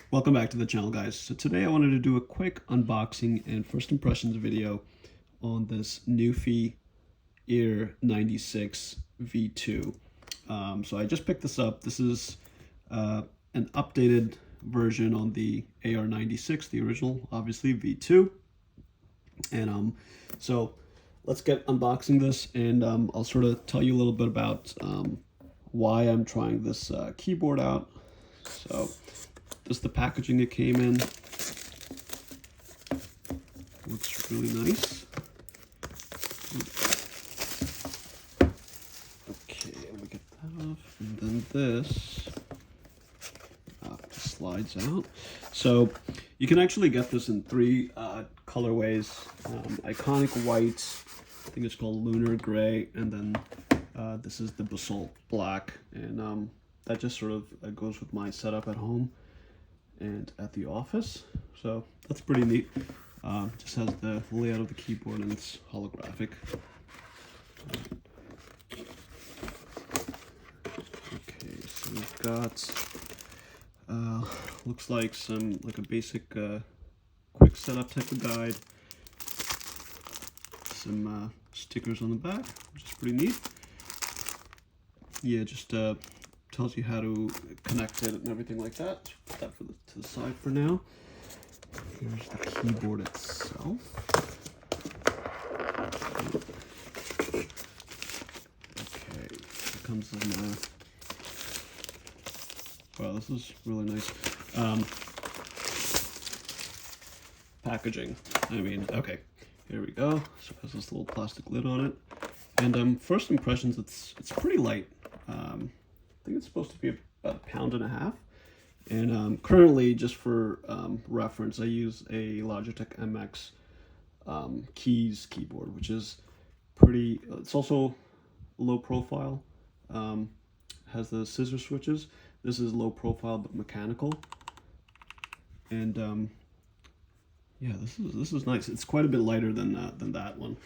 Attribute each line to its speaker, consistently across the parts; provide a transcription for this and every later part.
Speaker 1: Welcome back to the channel, guys. So today I wanted to do a quick unboxing and first impressions video on this Nuphy Air 96 V2. So I just picked this up. This is an updated version on the AR96, the original, obviously, V2. And so let's get unboxing this, and I'll sort of tell you a little bit about why I'm trying this keyboard out. So this is the packaging it came in. Looks really nice. Okay, let me get that off. And then this just slides out. So you can actually get this in three colorways. Iconic white, I think it's called Lunar Gray, and then this is the Basalt Black. And that just sort of goes with my setup at home and at the office, so that's pretty neat. Just has the layout of the keyboard, and it's holographic. Okay, so we've got looks like a basic quick setup type of guide, some stickers on the back, which is pretty neat. Yeah, just tells you how to connect it and everything like that. Put that to the side for now. Here's the keyboard itself. Okay, here comes the wow, this is really nice packaging. I mean, okay, here we go. So it has this little plastic lid on it, and first impressions, it's pretty light. I think it's supposed to be about 1.5 pounds. And currently, just for reference, I use a Logitech MX Keys keyboard, which is pretty, it's also low profile, has the scissor switches. This is low profile but mechanical. And yeah, this is nice. It's quite a bit lighter than that one.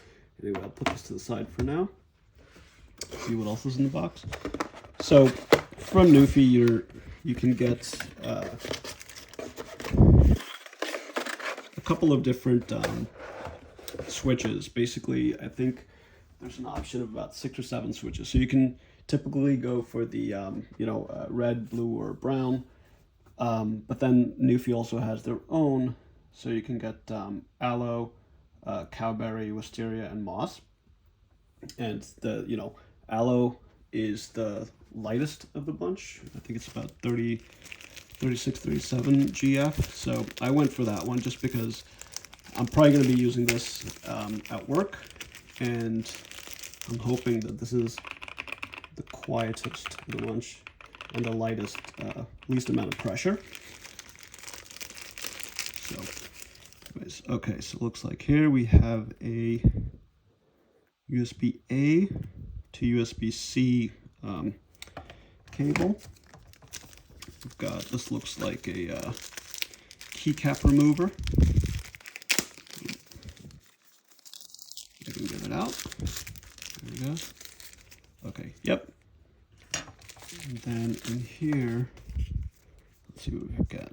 Speaker 1: Anyway, I'll put this to the side for now. See what else is in the box. So from Nuphy, you can get a couple of different switches. Basically, I think there's an option of about 6 or 7 switches. So you can typically go for the red, blue, or brown. But then Nuphy also has their own, so you can get aloe, cowberry, wisteria, and moss. And the aloe is the lightest of the bunch. I think it's about 36, 37 GF. So I went for that one just because I'm probably going to be using this at work, and I'm hoping that this is the quietest of the bunch and the lightest, least amount of pressure. So anyways, okay, so it looks like here we have a USB-A to USB-C cable. We've got, this looks like a keycap remover. I can get it out. There we go. Okay, yep. And then in here, let's see what we've got.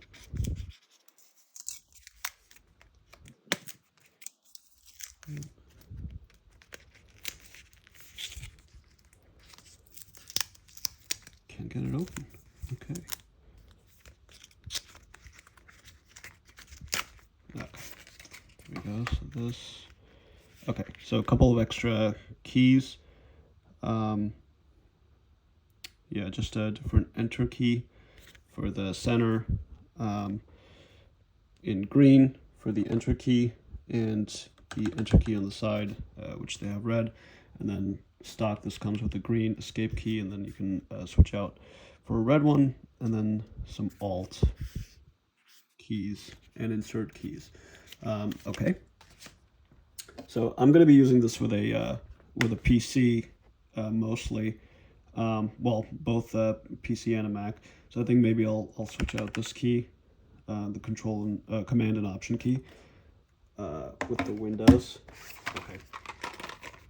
Speaker 1: Can't get it open. Okay. Okay. There we go. So this. Okay. So a couple of extra keys. Yeah, just a different enter key for the center. In green for the enter key, and the enter key on the side, which they have red. And then stock, this comes with a green escape key, and then you can switch out for a red one, and then some alt keys and insert keys. Okay, so I'm going to be using this with a PC mostly. Well, both PC and a Mac. So I think maybe I'll switch out this key, the control and command and option key, with the Windows. Okay,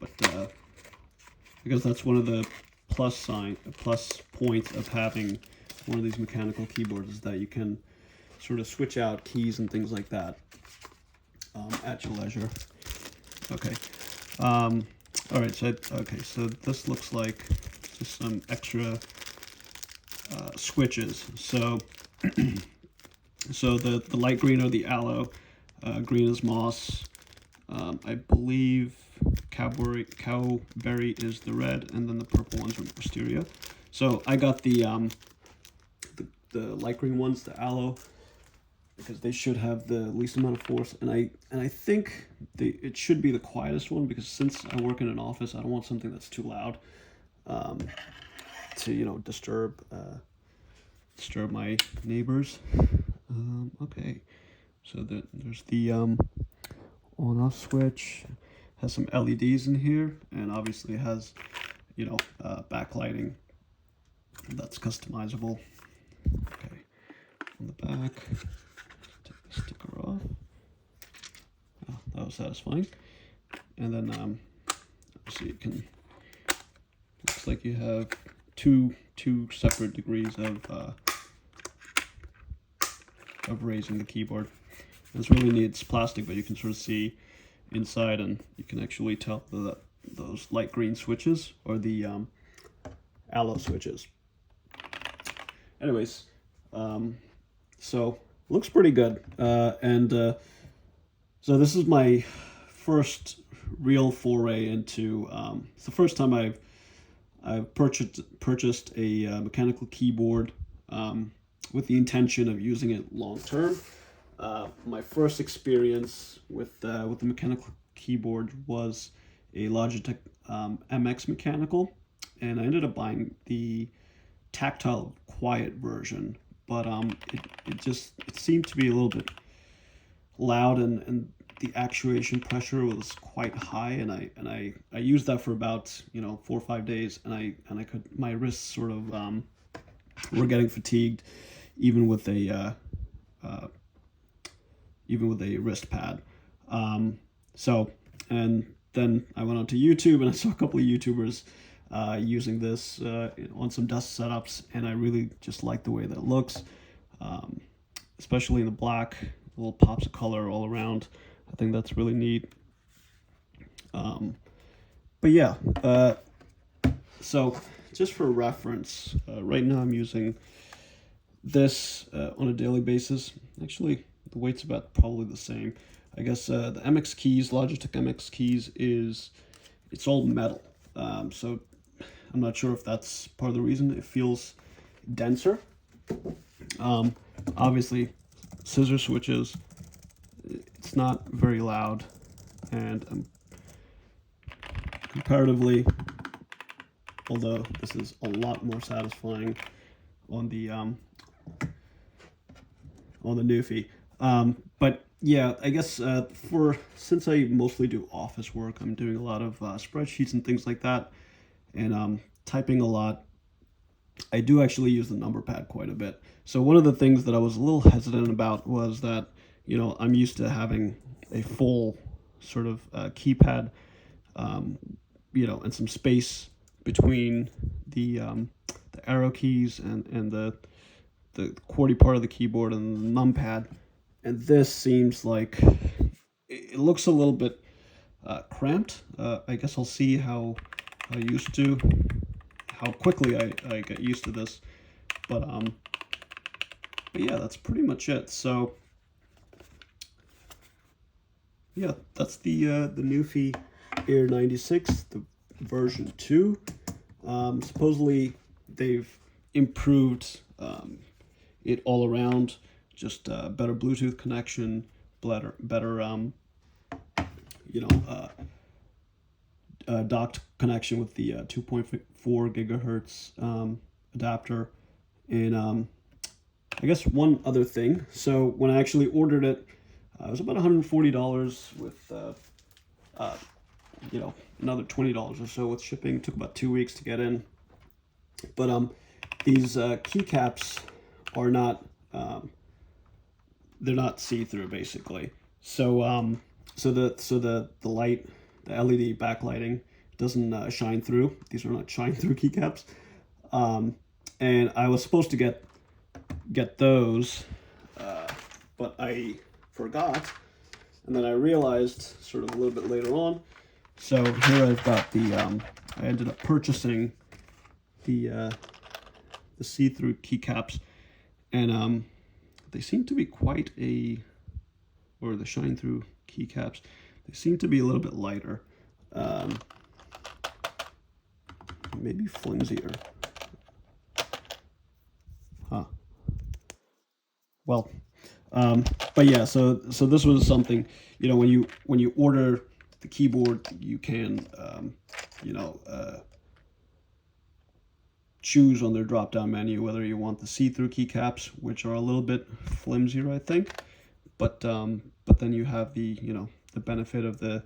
Speaker 1: but because that's one of the plus points of having one of these mechanical keyboards, is that you can sort of switch out keys and things like that at your leisure. Okay. All right. So so this looks like just some extra switches. So so the light green are the aloe, green is moss. I believe cowberry is the red, and then the purple ones are wisteria. So I got the light green ones, the aloe, because they should have the least amount of force, and I think it should be the quietest one, because since I work in an office, I don't want something that's too loud to disturb my neighbors. Okay, so there's the on-off switch, has some LEDs in here, and obviously it has backlighting that's customizable. Okay, on the back, take the sticker off. Oh, that was satisfying. And then so you can, looks like you have two separate degrees of raising the keyboard. And it's really neat. It's plastic, but you can sort of see inside, and you can actually tell that those light green switches are the aloe switches. Anyways, so looks pretty good, and so this is my first real foray into. It's the first time I've purchased a mechanical keyboard with the intention of using it long term. My first experience with the mechanical keyboard was a Logitech MX mechanical, and I ended up buying the tactile quiet version, but it seemed to be a little bit loud, and the actuation pressure was quite high, and I used that for about 4 or 5 days, and my wrists sort of were getting fatigued, even with a wrist pad. So, and then I went onto YouTube, and I saw a couple of YouTubers using this on some desk setups, and I really just like the way that it looks, especially in the black, little pops of color all around. I think that's really neat. But yeah, so just for reference, right now I'm using this on a daily basis. Actually, the weight's about probably the same. I guess the MX Keys, Logitech MX Keys, it's all metal. So I'm not sure if that's part of the reason it feels denser. Obviously, scissor switches, it's not very loud, and comparatively, although this is a lot more satisfying on the Nuphy. But yeah, I guess since I mostly do office work, I'm doing a lot of spreadsheets and things like that, and typing a lot. I do actually use the number pad quite a bit. So one of the things that I was a little hesitant about was that I'm used to having a full sort of keypad, and some space between the arrow keys and the QWERTY part of the keyboard and the numpad. And this seems like it looks a little bit cramped. I guess I'll see how quickly I get used to this. But yeah, that's pretty much it. So yeah, that's the Nuphy Air 96, the version 2. Supposedly they've improved it all around. Just better Bluetooth connection, better docked connection with the 2.4 gigahertz adapter, and I guess one other thing. So when I actually ordered it, it was about $140 with another $20 or so with shipping. It took about 2 weeks to get in, but these keycaps are not. They're not see-through, basically. So the light, the LED backlighting doesn't shine through. These are not shine-through keycaps. And I was supposed to get those. but I forgot, and then I realized sort of a little bit later on. So here I've got the, I ended up purchasing the see-through keycaps, and they seem to be quite a, or the shine-through keycaps, they seem to be a little bit lighter, maybe flimsier. Huh. Well, but yeah, so this was something, you know, when you order the keyboard, you can, you know, choose on their drop-down menu whether you want the see-through keycaps, which are a little bit flimsier, I think, but then you have the, you know, the benefit of the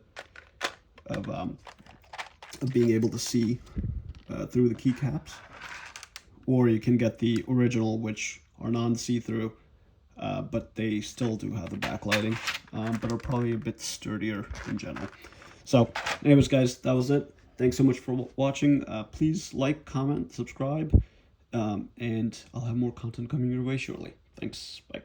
Speaker 1: of being able to see through the keycaps, or you can get the original, which are non-see-through, but they still do have the backlighting, but are probably a bit sturdier in general. So anyways, guys, that was it. Thanks so much for watching. Please like, comment, subscribe, and I'll have more content coming your way shortly. Thanks. Bye.